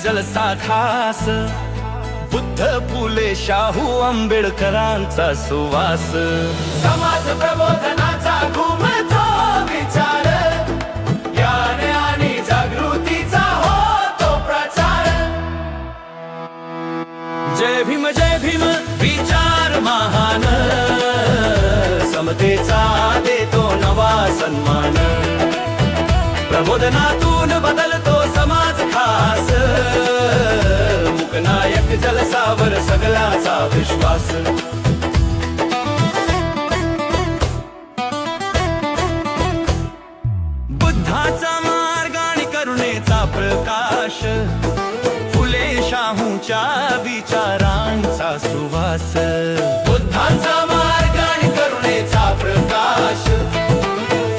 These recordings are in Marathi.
जलसा खास, बुद्ध फुले शाहू आंबेडकरांचा सुवास. समाज प्रबोधनाचा घुमतो विचार, ज्ञान आणि जागृतीचा होतो प्रचार. जय भीम विचार महान, समतेचा देतो नवा सन्मान. प्रबोधनातून बदलतो समाज खास, मुकनायक जलसावर सगळ्याचा विश्वास. बुद्धाचा मार्ग आणि करुणेचा प्रकाश, फुले शाहूंच्या विचारांचा सुवास. बुद्धाचा मार्ग आणि करुणेचा प्रकाश,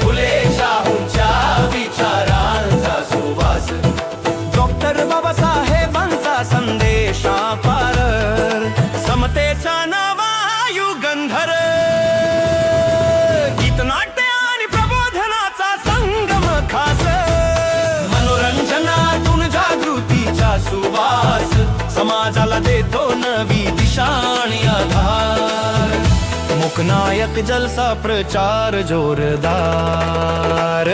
फुले शाहूंच्या विचारांचा सुवास. डॉक्टर बाबासाहेबांचा संदेश अपार, समतेचा नवा युगंधर. गीतनाट्य आणि प्रबोधनाचा संगम खास, मनोरंजनातून जागृतीचा सुवास. समाजाला देतो नवी दिशा आणि आधार, मुकनायक जलसा प्रचार जोरदार.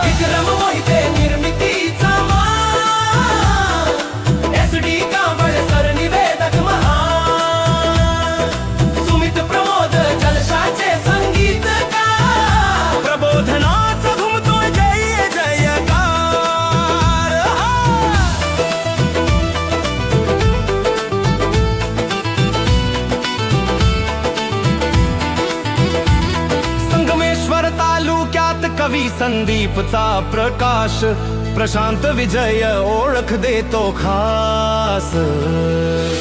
विक्रम मोहिते निर्मितीचा मान, SD कांबळे सर निवेदक महान. सुमित प्रमोद जलसाचे संगीतकार, प्रबोधनाचा घुमतोय जय जयकार. संगमेश्वर तालुक्यात कवी संदीपचा प्रकाश, प्रशांत विजय ओळख देतो खास.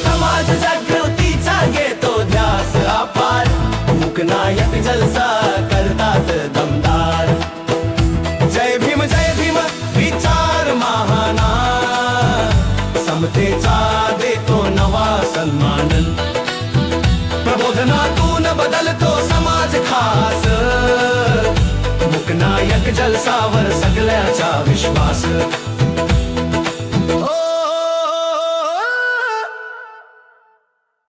समाज जागृतीचा घेतो ध्यास अपार, मुकनायक जलसा करतात दमदार. जय भीम विचार महाना, समतेचा देतो नवा सन्मान. प्रबोधनातून बदलतो समाज खास, मुकनायक जलसावर सगळ्याचा विश्वास.